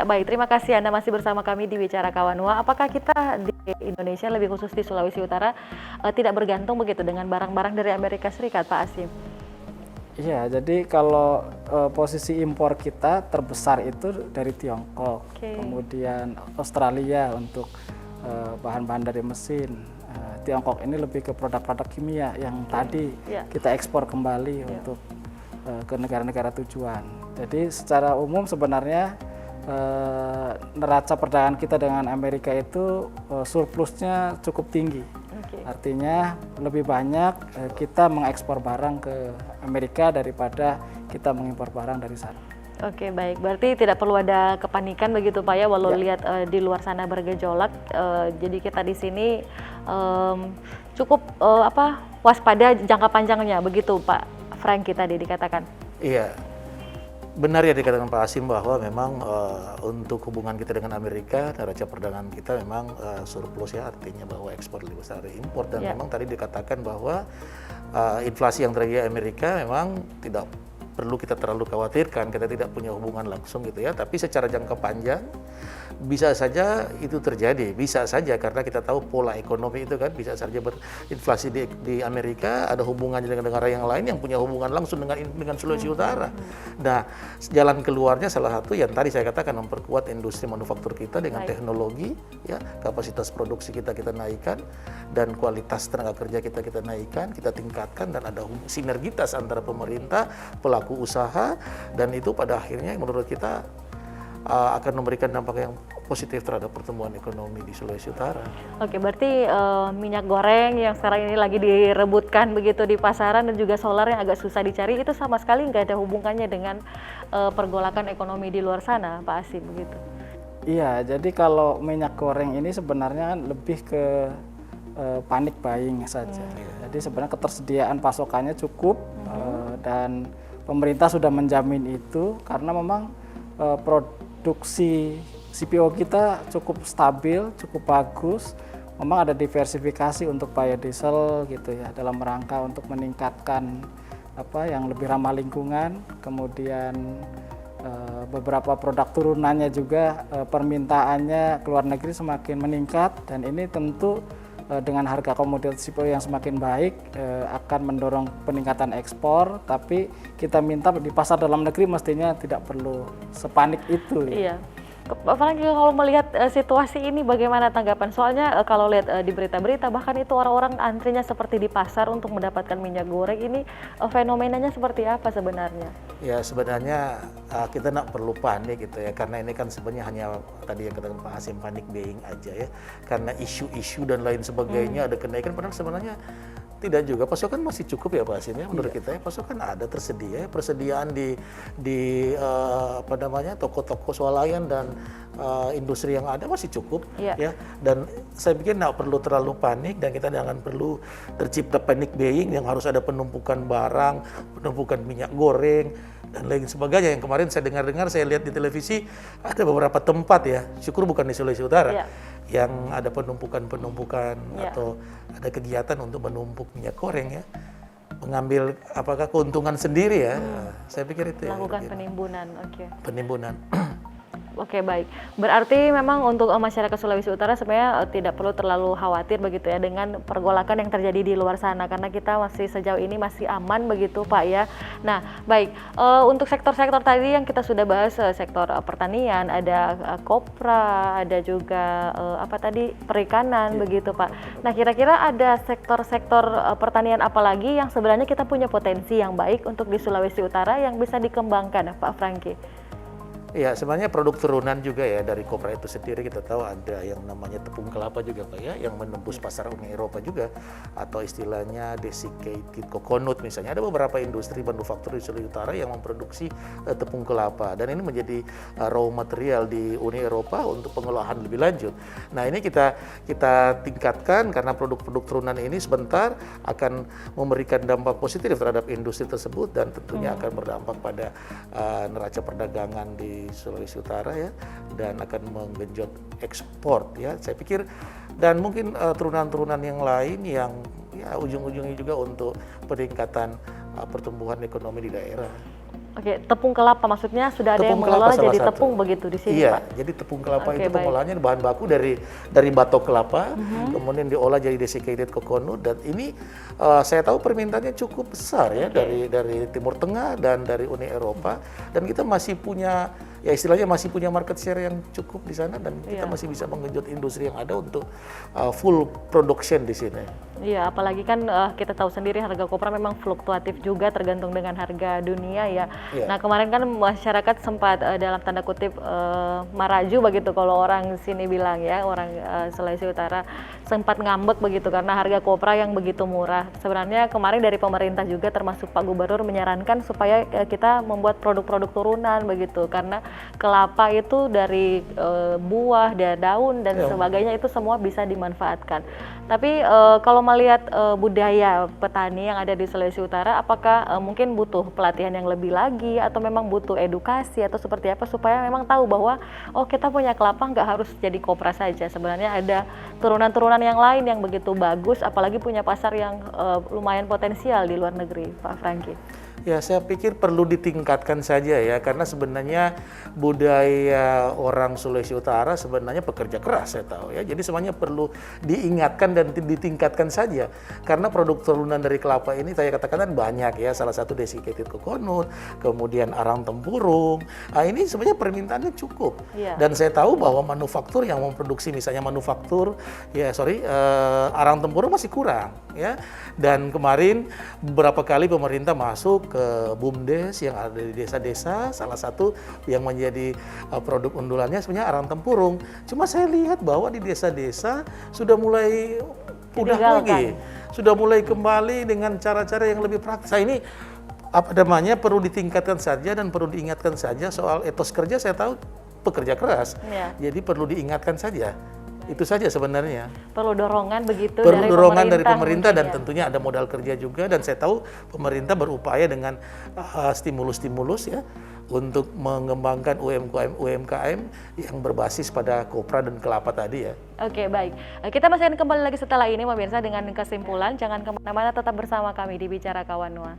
Ya, baik. Terima kasih Anda masih bersama kami di Bicara Kawanua. Apakah kita di Indonesia, lebih khusus di Sulawesi Utara, tidak bergantung begitu dengan barang-barang dari Amerika Serikat, Pak Asim? Iya, jadi kalau posisi impor kita terbesar itu dari Tiongkok, kemudian Australia untuk bahan-bahan dari mesin. Tiongkok ini lebih ke produk-produk kimia yang tadi kita ekspor kembali untuk ke negara-negara tujuan. Jadi secara umum sebenarnya neraca perdagangan kita dengan Amerika itu surplusnya cukup tinggi. Artinya lebih banyak kita mengekspor barang ke Amerika daripada kita mengimpor barang dari sana. Oke, baik. Berarti tidak perlu ada kepanikan begitu Pak ya, walau lihat di luar sana bergejolak. Jadi kita di sini cukup waspada jangka panjangnya begitu Pak Franky tadi dikatakan. Iya, benar ya dikatakan Pak Asim bahwa memang untuk hubungan kita dengan Amerika, neraca perdagangan kita memang surplus ya, artinya bahwa ekspor lebih besar dari impor. Dan memang tadi dikatakan bahwa inflasi yang terjadi di Amerika memang tidak perlu kita terlalu khawatirkan, kita tidak punya hubungan langsung gitu ya, tapi secara jangka panjang bisa saja itu terjadi, bisa saja karena kita tahu pola ekonomi itu kan bisa saja berinflasi di Amerika ada hubungannya dengan negara yang lain yang punya hubungan langsung dengan Sulawesi Utara. Nah, jalan keluarnya salah satu yang tadi saya katakan memperkuat industri manufaktur kita dengan teknologi, ya kapasitas produksi kita naikkan dan kualitas tenaga kerja kita naikkan, kita tingkatkan dan ada sinergitas antara pemerintah, pelaku usaha dan itu pada akhirnya menurut kita akan memberikan dampak yang positif terhadap pertumbuhan ekonomi di Sulawesi Utara. Oke, berarti minyak goreng yang sekarang ini lagi direbutkan begitu di pasaran dan juga solar yang agak susah dicari itu sama sekali nggak ada hubungannya dengan pergolakan ekonomi di luar sana, Pak Asim begitu? Iya, jadi kalau minyak goreng ini sebenarnya kan lebih ke panic buying saja. Jadi sebenarnya ketersediaan pasokannya cukup dan pemerintah sudah menjamin itu karena memang produksi CPO kita cukup stabil, cukup bagus. Memang ada diversifikasi untuk biodiesel gitu ya dalam rangka untuk meningkatkan yang lebih ramah lingkungan. Kemudian beberapa produk turunannya juga permintaannya ke luar negeri semakin meningkat dan ini tentu dengan harga komoditas CPO yang semakin baik akan mendorong peningkatan ekspor, tapi kita minta di pasar dalam negeri mestinya tidak perlu sepanik itu. Iya. Pak Franky, kalau melihat situasi ini bagaimana tanggapan? Soalnya kalau lihat di berita-berita bahkan itu orang-orang antrinya seperti di pasar untuk mendapatkan minyak goreng ini fenomenanya seperti apa sebenarnya? Ya sebenarnya kita tidak perlu panik gitu ya karena ini kan sebenarnya hanya tadi yang katakan Pak Asim panik buying aja ya karena isu-isu dan lain sebagainya ada kenaikan padahal sebenarnya tidak juga, pasokan masih cukup ya Pak Asim ya menurut kita ya, pasokan ada tersedia ya, persediaan di toko-toko swalayan dan industri yang ada masih cukup ya, dan saya pikir nggak perlu terlalu panik dan kita jangan perlu tercipta panic buying yang harus ada penumpukan barang, penumpukan minyak goreng dan lain sebagainya yang kemarin saya dengar-dengar, saya lihat di televisi ada beberapa tempat ya, syukur bukan di Sulawesi Utara yang ada penumpukan atau ada kegiatan untuk menumpuk minyak goreng ya, mengambil apakah keuntungan sendiri ya. Saya pikir itu melakukan penimbunan. Penimbunan. Oke, baik. Berarti memang untuk masyarakat Sulawesi Utara sebenarnya tidak perlu terlalu khawatir begitu ya dengan pergolakan yang terjadi di luar sana karena kita masih sejauh ini masih aman begitu Pak ya. Nah, baik. Untuk sektor-sektor tadi yang kita sudah bahas, sektor pertanian, ada kopra, ada juga perikanan begitu Pak. Nah, kira-kira ada sektor-sektor pertanian apa lagi yang sebenarnya kita punya potensi yang baik untuk di Sulawesi Utara yang bisa dikembangkan Pak Franky? Ya, sebenarnya produk turunan juga ya dari kopra itu sendiri kita tahu ada yang namanya tepung kelapa juga Pak ya, yang menembus pasar Uni Eropa juga atau istilahnya desiccated coconut misalnya. Ada beberapa industri manufaktur di Sulawesi Utara yang memproduksi tepung kelapa dan ini menjadi raw material di Uni Eropa untuk pengolahan lebih lanjut. Nah, ini kita tingkatkan karena produk-produk turunan ini sebentar akan memberikan dampak positif terhadap industri tersebut dan tentunya akan berdampak pada neraca perdagangan di Sulawesi Utara ya dan akan menggenjot ekspor ya saya pikir dan mungkin turunan-turunan yang lain yang ya ujung-ujungnya juga untuk peningkatan pertumbuhan ekonomi di daerah. Oke, tepung kelapa maksudnya sudah ada yang Tepung kelapa mengelola salah jadi satu. tepung begitu di sini, Iya, Pak? jadi tepung kelapa Oke, itu baik. pengolahannya bahan baku dari batok kelapa, kemudian diolah jadi desiccated coconut, dan ini saya tahu permintaannya cukup besar ya dari Timur Tengah dan dari Uni Eropa, dan kita masih punya ya istilahnya masih punya market share yang cukup di sana, dan kita masih bisa menggenjot industri yang ada untuk full production di sini. Iya, apalagi kan kita tahu sendiri harga kopra memang fluktuatif juga tergantung dengan harga dunia ya. Iya. Nah kemarin kan masyarakat sempat dalam tanda kutip maraju begitu kalau orang sini bilang ya, orang Sulawesi Utara sempat ngambek begitu karena harga kopra yang begitu murah. Sebenarnya kemarin dari pemerintah juga termasuk Pak Gubernur menyarankan supaya kita membuat produk-produk turunan begitu, karena kelapa itu dari buah dan daun dan sebagainya itu semua bisa dimanfaatkan. Tapi kalau melihat budaya petani yang ada di Sulawesi Utara, apakah mungkin butuh pelatihan yang lebih lagi atau memang butuh edukasi atau seperti apa supaya memang tahu bahwa oh kita punya kelapa nggak harus jadi kopra saja, sebenarnya ada turunan-turunan yang lain yang begitu bagus, apalagi punya pasar yang lumayan potensial di luar negeri, Pak Franky. Ya, saya pikir perlu ditingkatkan saja ya, karena sebenarnya budaya orang Sulawesi Utara sebenarnya pekerja keras, saya tahu ya. Jadi semuanya perlu diingatkan dan ditingkatkan saja. Karena produk turunan dari kelapa ini saya katakan banyak ya, salah satu desiccated coconut, kemudian arang tempurung. Nah, ini sebenarnya permintaannya cukup. Dan saya tahu bahwa manufaktur yang memproduksi misalnya arang tempurung masih kurang ya. Dan kemarin beberapa kali pemerintah masuk ke BUMDes yang ada di desa-desa, salah satu yang menjadi produk undulannya sebenarnya arang tempurung. Cuma saya lihat bahwa di desa-desa sudah mulai udah lagi, sudah mulai kembali dengan cara-cara yang lebih praktis. Nah, ini apa namanya perlu ditingkatkan saja dan perlu diingatkan saja soal etos kerja. Saya tahu pekerja keras, jadi perlu diingatkan saja. Itu saja sebenarnya. Perlu dorongan begitu Perlu dorongan dari pemerintah dan ya. tentunya ada modal kerja juga, dan saya tahu pemerintah berupaya dengan stimulus-stimulus ya untuk mengembangkan UMKM yang berbasis pada kopra dan kelapa tadi ya. Oke, baik. Kita masih akan kembali lagi setelah ini pemirsa dengan kesimpulan. Jangan kemana-mana, tetap bersama kami di Bicara Kawan Noa.